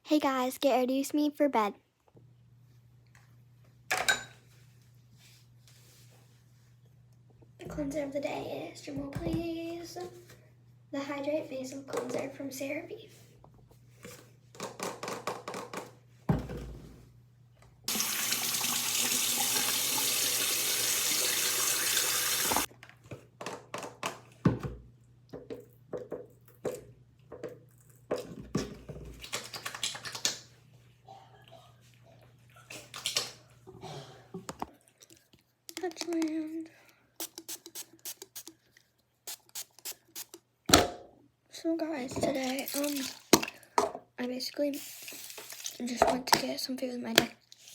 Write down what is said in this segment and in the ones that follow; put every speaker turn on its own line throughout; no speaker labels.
Hey guys, get ready with me for bed. The cleanser of the day is, drumroll please, the Hydrate Facial Cleanser from CeraVe. Touchland. So guys, today, I basically just went to get some food with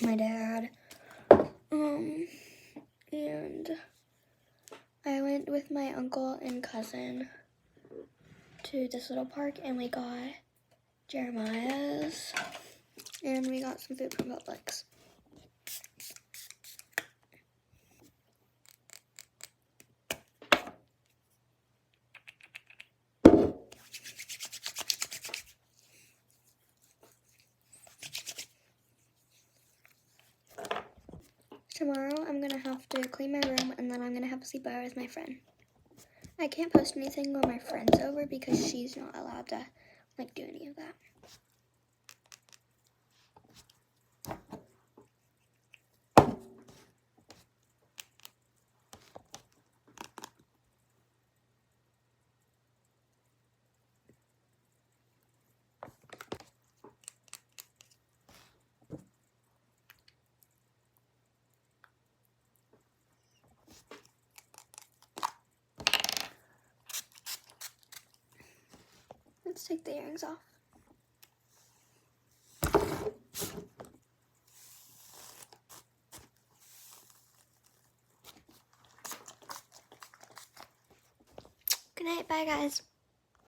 my dad, and I went with my uncle and cousin to this little park, and we got Jeremiah's, and we got some food from Publix. Tomorrow, I'm gonna have to clean my room, and then I'm gonna have a sleepover with my friend. I can't post anything when my friend's over because she's not allowed to, do any of that. Let's take the earrings off. Good night, bye guys.